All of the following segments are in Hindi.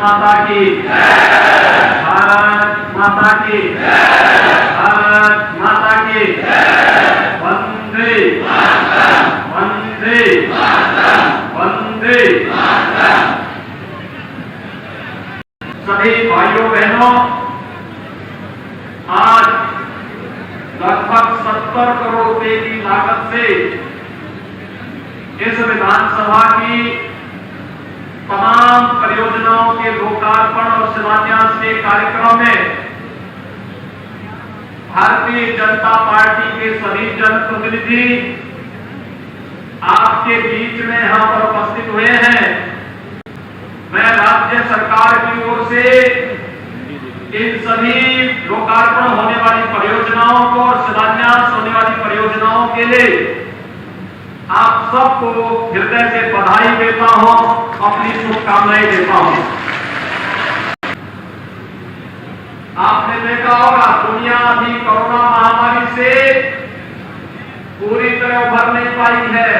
माता की, भारत माता की, भारत माता की, वंदे वंदे वंदे। सभी भाइयों बहनों, आज लगभग 70 करोड़ रुपए की लागत से इस विधानसभा की तमाम परियोजनाओं के लोकार्पण और शिलान्यास के कार्यक्रम में भारतीय जनता पार्टी के सभी जनप्रतिनिधि आपके बीच में यहां पर उपस्थित हुए हैं। मैं राज्य सरकार की ओर से इन सभी लोकार्पण होने वाली परियोजनाओं को और शिलान्यास होने वाली परियोजनाओं के लिए आप सबको हृदय से बधाई देता हूं, अपनी शुभकामनाएं देता हूं। आपने देखा होगा, दुनिया अभी कोरोना महामारी से पूरी तरह उभर नहीं पाई है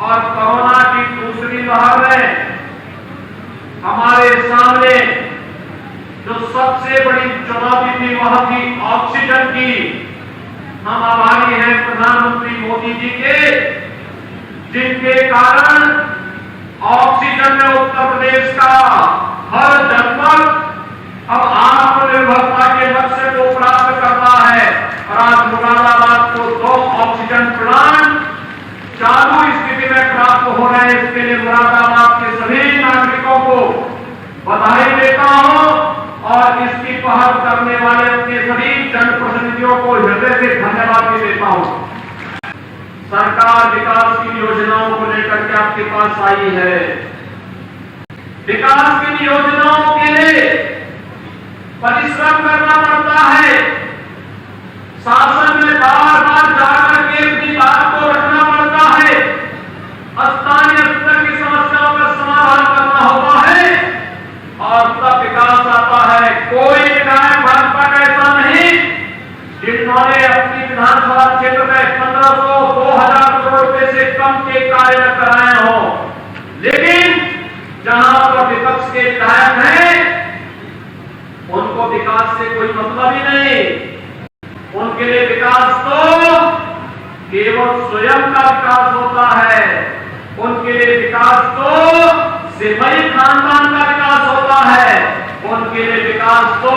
और कोरोना की दूसरी लहर में हमारे सामने जो सबसे बड़ी चुनौती थी वह थी ऑक्सीजन की। हम आभारी हैं प्रधानमंत्री मोदी जी के, जिनके कारण ऑक्सीजन में उत्तर प्रदेश का हर जनपद अब आत्मनिर्भरता के लक्ष्य को प्राप्त करता है और आज मुरादाबाद को 2 ऑक्सीजन प्लांट चालू स्थिति में प्राप्त हो रहे हैं। इसके लिए मुरादाबाद के सभी नागरिकों को बधाई देता हूं और इसकी पहल करने वाले अपने सभी जनप्रतिनिधियों को हृदय से धन्यवाद भी देता हूं। सरकार विकास की योजनाओं को लेकर के आपके पास आई है। विकास की योजनाओं के लिए परिश्रम करना पड़ता है, शासन में बार बार जाकर के अपनी बात को रखना पड़ता है, स्थानीय स्तर की समस्याओं का समाधान करना होता है और तब विकास आता है। कोई विधायक भाजपा का ऐसा नहीं जिन्होंने अपनी विधानसभा क्षेत्र में 1500-2000 करोड़ रुपए से कम के कार्य न कराए हो, लेकिन जहां पर विपक्ष के विधायक हैं उनको विकास से कोई मतलब ही नहीं। उनके लिए विकास तो केवल स्वयं का विकास होता है, उनके लिए विकास तो सिपाही खानदान का विकास होता है, उनके लिए विकास तो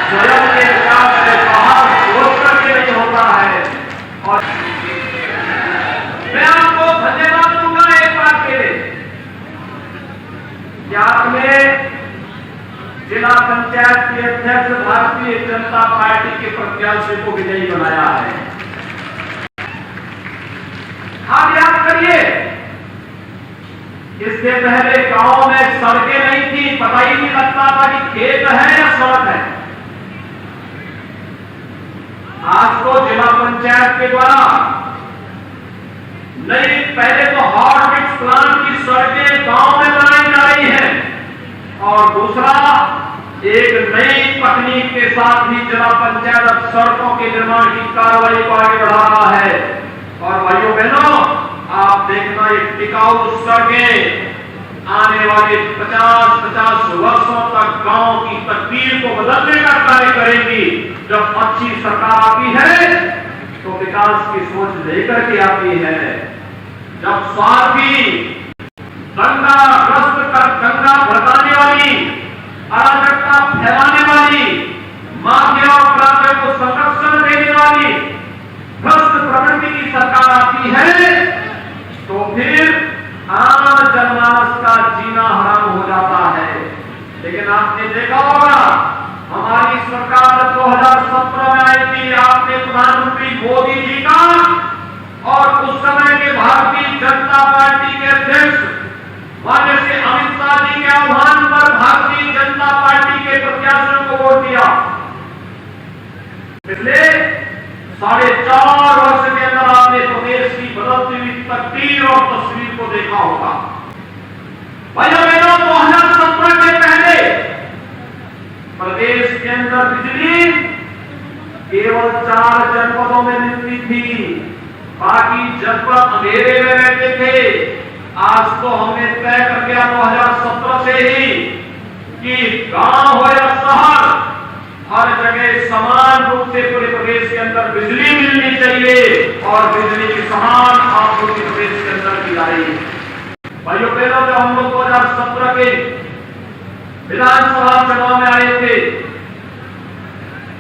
स्वयं के विकास से बाहर सोच करके नहीं होता है। और मैं आपको धन्यवाद दूंगा एक बात के लिए कि आपने जिला पंचायत के अध्यक्ष भारतीय जनता पार्टी के प्रत्याशी को विजयी बनाया है। आप याद करिए, इससे पहले गांव में सड़कें नहीं थी, पता ही नहीं लगता था कि खेत है या सड़क है। आज तो जिला पंचायत के द्वारा नई, पहले तो हॉट मिक्स प्लांट की सड़कें गांव में बनाई जा रही हैं और दूसरा एक नई तकनीक के साथ ही जिला पंचायत अब सड़कों के निर्माण की कार्रवाई को आगे बढ़ा रहा है। और भाइयों बहनों, आप देखना, ये टिकाऊ सड़कें आने वाले 50-50 वर्षों तक गांव की तकदीर को बदलने का कार्य करेंगी। जब अच्छी सरकार आती है तो विकास की सोच लेकर के आती है। जब स्वार्थी गंगा भड़काने वाली, अराजकता फैलाने वाली, माफिया और अपराधियों को संरक्षण देने वाली भ्रष्ट प्रवृत्ति की सरकार आती है तो फिर आम जनमानस का जीना हराम हो जाता है। लेकिन आपने देखा होगा, हमारी सरकार 2017 में आई थी, आपने प्रधानमंत्री मोदी जी का और उस समय के भारतीय जनता पार्टी के अध्यक्ष माननीय श्री अमित शाह जी के आह्वान पर भारतीय जनता पार्टी के प्रत्याशियों को वोट दिया। पिछले 4.5 वर्ष के अंदर आपने प्रदेश की बदलती हुई तकदीर और तस्वीर को देखा होगा। भाइयों बहनों, 2017 के पहले प्रदेश के अंदर बिजली केवल 4 जनपदों में मिलती थी, बाकी जनपद अंधेरे में रहते थे। आज तो हमने तय कर दिया 2017 से ही कि गांव हो या शहर, हर जगह समान रूप से पूरे प्रदेश के अंदर बिजली मिलनी चाहिए और बिजली की समान आपूर्ति प्रदेश के अंदर की जाएगी। भाइयों बहनों, जब हम लोग 2017 के विधानसभा चुनाव में आए थे,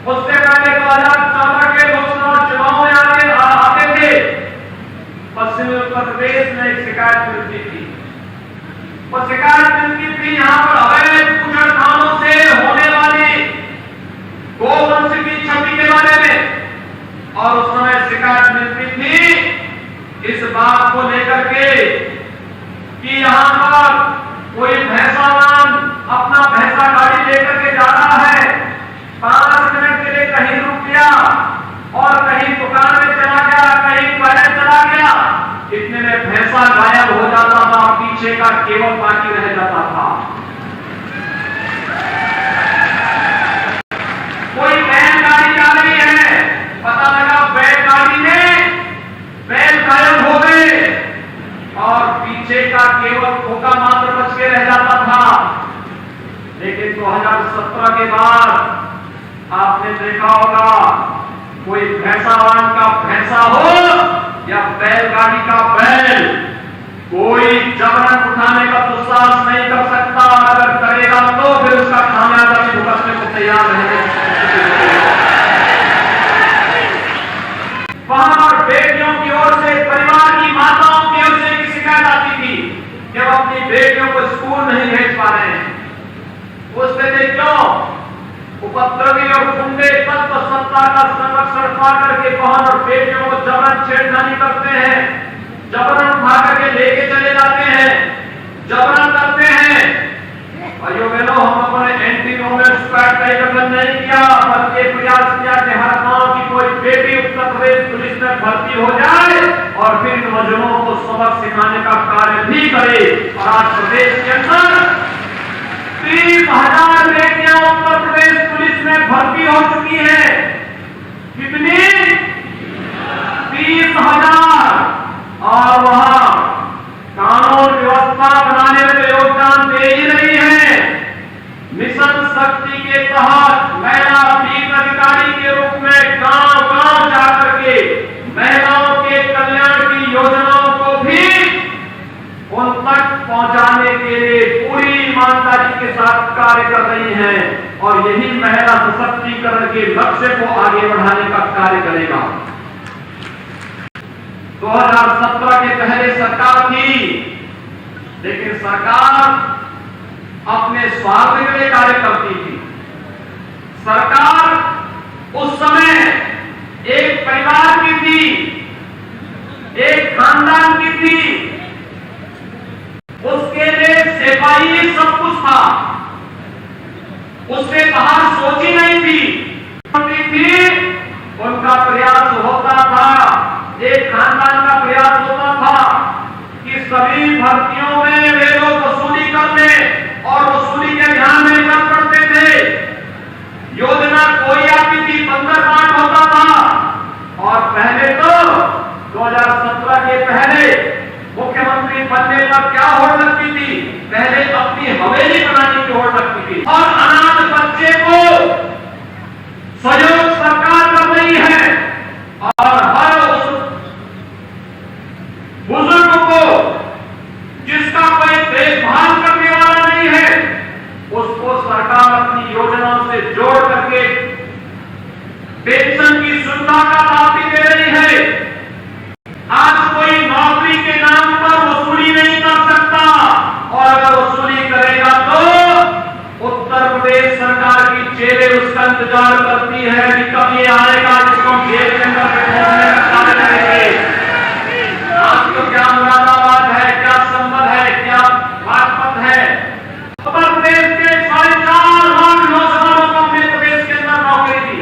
उससे पहले 2014 के लोकसभा चुनाव में आते थे, पश्चिमी उत्तर प्रदेश में एक शिकायत मिलती थी। वो शिकायत मिलती थी यहाँ पर अवैध कुचल कामों से होने वाली गोवंश की क्षति के बारे में, और उस समय शिकायत मिलती थी इस बात को लेकर के कि यहाँ पर कोई भैंसावान अपना भैंसा गाड़ी लेकर के जा रहा है, 5 मिनट के लिए कहीं रुक गया और कहीं दुकान में चला गया, कहीं पैदल चला गया, इतने में भैंसा गायब हो जाता था, पीछे का केवल बाकी रह जाता था। कोई बैलगाड़ी जा रही है, पता लगा बैलगाड़ी में बैल गायब हो गए और पीछे का केवल खोखा मात्र बच के रह जाता था। लेकिन 2017 के बाद आपने देखा होगा, कोई भैंसावान का भैंसा हो या बैलगाड़ी का बैल, कोई जबरन उठाने का दुस्साहस नहीं कर सकता। अगर करेगा तो फिर उसका खामियाजा भी भुगतने को तैयार रहेगा। वहां पर बेटियों की ओर से, परिवार की माताओं की ओर से एक शिकायत आती थी कि हम अपनी बेटियों को स्कूल नहीं भेज पा रहे हैं। पूछते थे क्यों? उपद्रवी और गुंडे तत्व सत्ता का संरक्षण पा करके बहन और बेटियों को जबरन छेड़खानी करते हैं, जबरन उठा करके लेके चले जाते हैं, जबरन करते हैं। भाइयों बहनों, हम लोगों ने एंटी रोमेंस स्क्वाड का गठन नहीं किया, बल्कि प्रयास किया कि हर गांव की कोई बेटी उत्तर प्रदेश पुलिस में भर्ती हो जाए और फिर नौजवानों को सबक सिखाने का कार्य भी करे। और आज प्रदेश के अंदर 30,000 बेटियां उत्तर प्रदेश पुलिस में भर्ती हो चुकी हैं। कितनी? 30,000। और वहां कानून व्यवस्था बनाने में योगदान दे ही रही है। मिशन शक्ति के तहत महिला पीठ अधिकारी के रूप में गांव-गांव जाकर के महिलाओं के कल्याण की योजनाओं को भी उन तक पहुंचाने के लिए पूरी ईमानदारी के साथ कार्य कर रही हैं और यही महिला सशक्तिकरण के लक्ष्य को आगे बढ़ाने का कार्य करेगा। 2017 के पहले सरकार थी, लेकिन सरकार अपने स्वार्थ के लिए कार्य करती थी। सरकार उस समय एक परिवार की थी, एक खानदान की थी, उसके लिए सिपाही सब कुछ था, उससे बाहर सोची नहीं थी। उनका प्रयास होता था, एक खानदान का प्रयास होता था कि सभी भर्तियों में वे लोग वसूली कर लें और वसूली के ध्यान में निकल पड़ते थे। योजना कोई आती थी, बंदर बांट होता था। और पहले तो 2017 के पहले मुख्यमंत्री बनने पर क्या होड़ लगती थी? पहले अपनी हवेली बनाने की होड़ लगती थी। और अनाथ बच्चे को सहयोग सरकार कर रही है और हर उस बुजुर्ग को जिसका कोई देखभाल करने वाला नहीं है, उसको सरकार अपनी योजनाओं से जोड़ करके पेंशन की सुविधा का लाभ भी दे रही है। आज कोई नौकरी के नाम पर वसूली नहीं कर सकता और अगर वसूली करेगा तो उत्तर प्रदेश सरकार की जेलें उसका इंतजार करती है कि कब ये आएगा जिसको जेल के अंदर बैठाने का कार्य करेंगे। आपको क्या मुरादाबाद है, क्या संबल है, क्या बागपत है? उत्तर प्रदेश के 4.5 लाख नौजवानों को अपने प्रदेश के अंदर नौकरी दी।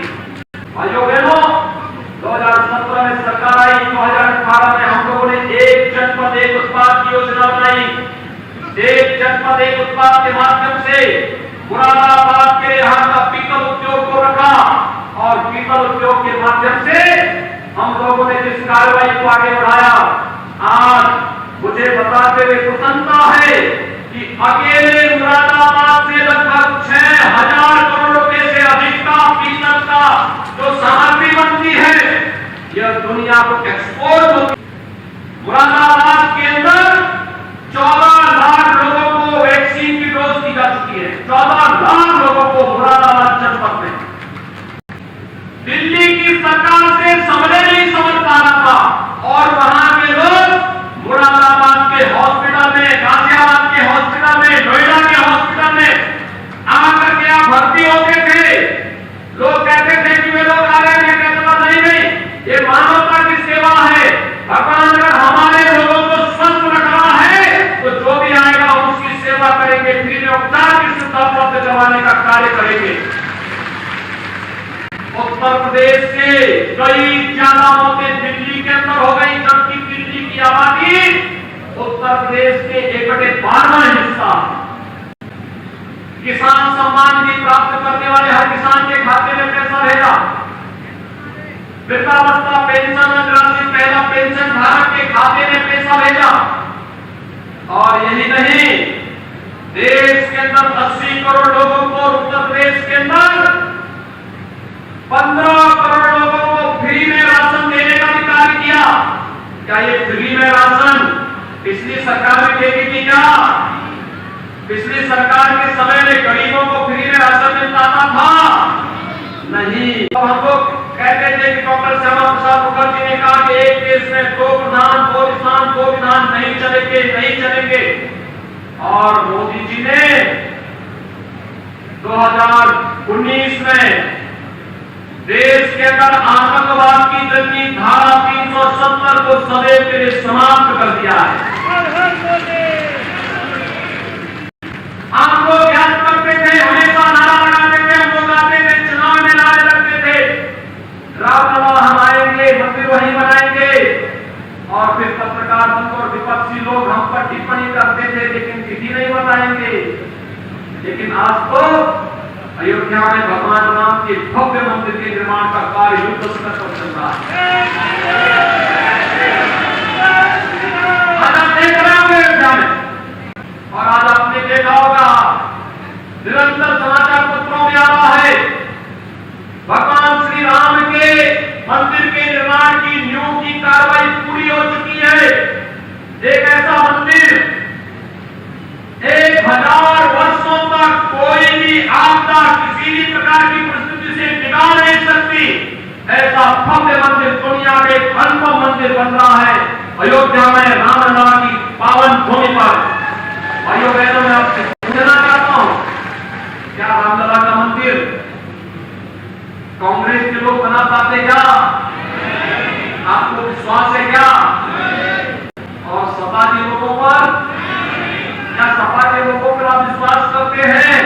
भाइयों बहनों, 2017 में सरकार आई, 2018 में हम लोगों ने एक जनपद एक उत्पाद की योजना बनाई। एक जनपद एक उत्पाद के माध्यम से मुरादाबाद के यहाँ का पीतल उद्योग को रखा और पीतल उद्योग के माध्यम से हम लोगों ने जिस कार्रवाई को आगे बढ़ाया, आज मुझे बताते हुए प्रसन्नता है कि अकेले मुरादाबाद से लगभग 6,000 करोड़ रुपए से अधिक का फीसद का जो सामग्री बनती है यह दुनिया को एक्सपोर्ट होती है। मुरादाबाद के अंदर 14 लाख लोगों को वैक्सीन की डोज दी जा चुकी है। 14 लाख लोगों को मुरादाबाद जनपद में। दिल्ली की सरकार से समझे नहीं समझ पा रहा था और वहां के लोग मुरादाबाद के हॉस्पिटल में, गाजियाबाद के हॉस्पिटल में, नोएडा के हॉस्पिटल में आकर के आप भर्ती होते थे। लोग कहते थे कि वे लोग आ रहे हैं, कहते थे नहीं, ये मानवता की सेवा है। भगवान अगर हमारे लोगों को स्वस्थ रख रहा है तो जो भी आएगा उसकी सेवा करेंगे, फ्री में उपचार की सुविधा उपलब्ध करवाने का कार्य करेंगे। उत्तर प्रदेश के कई ज्यादा मौतें दिल्ली के अंदर हो गई, जबकि दिल्ली की आबादी उत्तर प्रदेश के 1/12 हिस्सा। किसान सम्मान निधि प्राप्त करने वाले हर किसान के खाते में पैसा भेजा। वृद्धावस्था पेंशन राशि पहला पेंशन धारक के खाते में पैसा भेजा। और यही नहीं, देश के अंदर 80 करोड़ लोगों को, उत्तर प्रदेश के अंदर 15 करोड़ लोगों को फ्री में राशन देने का भी कार्य किया। क्या ये फ्री में राशन पिछली सरकार में देती थी क्या? पिछली सरकार के समय में गरीबों को फ्री में राशन मिलता था? नहीं। तो हम लोग कहते थे कि डॉक्टर श्यामा प्रसाद मुखर्जी ने कहा कि एक देश में 2 प्रधान, 2 किसान, 2 विधान नहीं चलेंगे, नहीं चलेंगे। और मोदी जी ने 2019 में देश के अंदर आतंकवाद की दंडी धारा 370 को सदैव के लिए समाप्त कर दिया है। आप लोग याद करते थे, हमेशा नारा लगाते थे, हम लोग आते थे, चुनाव में नारे लगते थे, रामलला हम आएंगे, मंदिर वहीं बनाएंगे। और फिर पत्रकार और विपक्षी लोग हम पर टिप्पणी करते थे, लेकिन तिथि नहीं बताएंगे। लेकिन आज तो अयोध्या में भगवान राम के भव्य मंदिर के निर्माण का कार्य युद्ध स्तर पर चल रहा है। आज आप देख रहे होंगे अयोध्या में, और आज आपने देखा होगा निरंतर समाचार पत्रों में आ रहा है भगवान श्री राम के मंदिर के निर्माण की नींव की कार्रवाई पूरी हो चुकी है। एक ऐसा मंदिर 1000 वर्षों तक कोई भी आपदा, किसी भी प्रकार की परिस्थिति से बिगाड़ नहीं सकती। ऐसा भव्य मंदिर, दुनिया में एक अनूठा मंदिर बन रहा है अयोध्या में, रामलला की पावन भूमि पर। भाइयों बहनों, मैं आपसे पूछना चाहता हूं, क्या रामलला का मंदिर कांग्रेस के लोग बना पाते क्या? आपको विश्वास है क्या? और सपा के लोगों पर, क्या सपा के लोगों पर आप विश्वास करते हैं?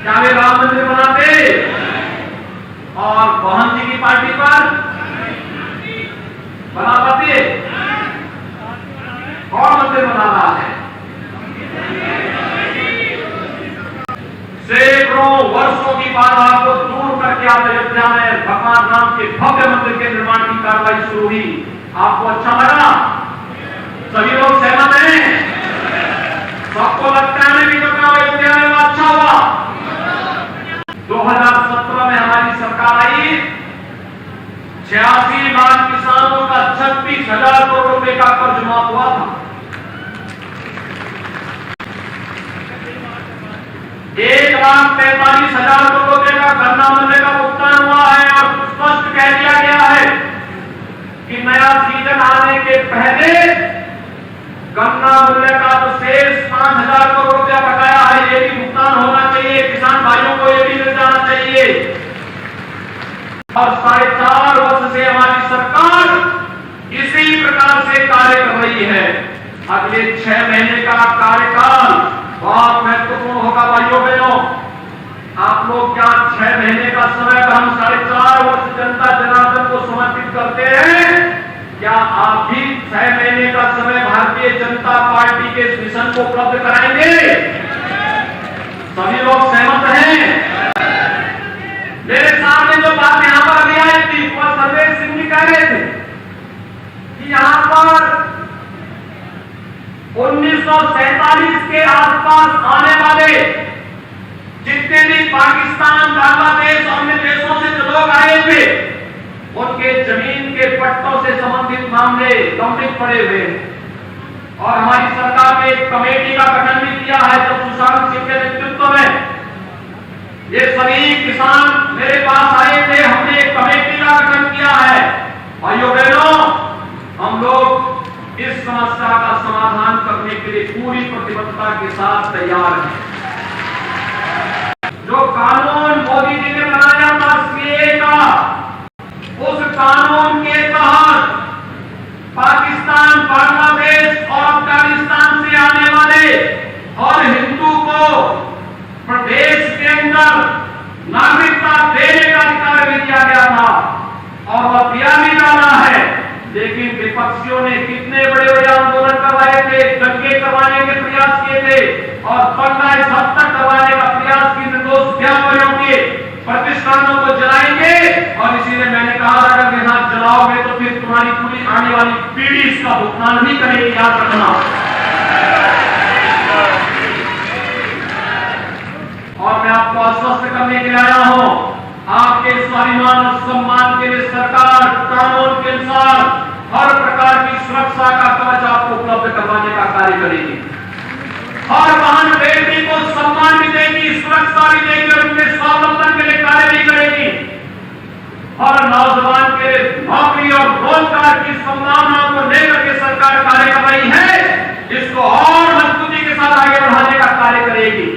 क्या वे राम मंदिर बनाते? और मोहन जी की पार्टी पर बना पाते? कौन मंदिर बना रहा है? सैकड़ों वर्षों की बाधा को दूर करके आप अयोध्या में भगवान राम के भव्य मंदिर के निर्माण की कार्रवाई शुरू हुई। आपको अच्छा लगा? सभी लोग सहमत हैं? सबको लगता है कि अयोध्या में अच्छा हुआ? 2017 में हमारी सरकार आई, 86 लाख किसानों का 36,000 करोड़ रुपए का कर्ज माफ हुआ था। 1,45,000 करोड़ रुपए का गन्ना मूल्य का भुगतान हुआ है। और स्पष्ट कह दिया गया है कि नया सीजन आने के पहले गन्ना मूल्य का जो शेष 5,000 करोड़ रुपया बकाया है, ये भी भुगतान होना चाहिए। किसान भाइयों को ये भी मिल जाना चाहिए। और 4.5 वर्ष से हमारी सरकार इसी प्रकार से कार्य कर रही है। अगले 6 महीने का कार्यकाल बहुत महत्वपूर्ण होगा। भाइयों बहनों, आप लोग क्या 6 महीने का समय पर हम 4.5 वर्ष जनता जनार्दन को समर्पित करते हैं, क्या आप भी 6 महीने का समय भारतीय जनता पार्टी के इस मिशन को उपलब्ध कराएंगे? सभी लोग सहमत हैं? मेरे सामने जो बात यहां पर अभी आई थी, वह सर्वेश सिंह जी कह रहे थे कि यहां पर 1947 के आसपास आने वाले जितने भी पाकिस्तान, बांग्लादेश और अन्य देशों से जो लोग आए थे, उनके जमीन के पट्टों से संबंधित मामले लंबित पड़े हुए। और हमारी सरकार ने एक कमेटी का गठन भी किया है, जो सुशांत सिंह के नेतृत्व में ये सभी किसान मेरे पास आए थे, हमने एक कमेटी का गठन किया है। भाइयों बहनों, हम लोग इस समस्या का समाधान करने के लिए पूरी प्रतिबद्धता के साथ तैयार हैं। जो कानून मोदी जी ने बनाया था सीएए का, उस कानून के तहत पाकिस्तान, बांग्लादेश और अफगानिस्तान से आने वाले और हिंदू को प्रदेश के अंदर नागरिकता देने का अधिकार भी दिया गया था और वह दिया भी जाना है। लेकिन विपक्षियों ने कितने बड़े बड़े आंदोलन करवाए थे, दंगे करवाने के प्रयास किए थे और बंगा इस हद तक करवाने का प्रयास की निर्दोष व्यापारियों के प्रतिष्ठानों को जलाएंगे। और इसीलिए मैंने कहा, अगर यहाँ जलाओगे तो फिर तुम्हारी पूरी आने वाली पीढ़ी इसका भुगतान भी करेगी, याद रखना। और मैं आपको आश्वस्त करने के लिए आया हूं, आपके स्वाभिमान और सम्मान के लिए सरकार कानून के अनुसार हर प्रकार की सुरक्षा का कवच आपको उपलब्ध करवाने का कार्य करेगी। हर बहन बेटी को सम्मान भी देगी, सुरक्षा भी देगी और उनके स्वावलंबन के लिए कार्य भी करेगी। हर नौजवान के नौकरी और रोजगार की संभावनाओं को लेकर के सरकार कार्य कर रही है, इसको और मजबूती के साथ आगे बढ़ाने का कार्य करेगी।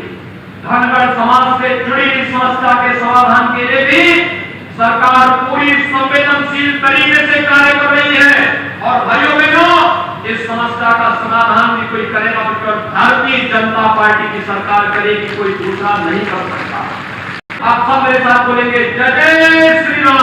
धनगर समाज से जुड़ी इस समस्या के समाधान के लिए भी सरकार पूरी संवेदनशील तरीके से कार्य कर रही है। और भाइयों बहनों, इस समस्या का समाधान भी कोई करेगा तो भारतीय जनता पार्टी की सरकार करेगी, कोई दूसरा नहीं कर सकता। आप सब मेरे साथ बोलेंगे, जय श्री राम।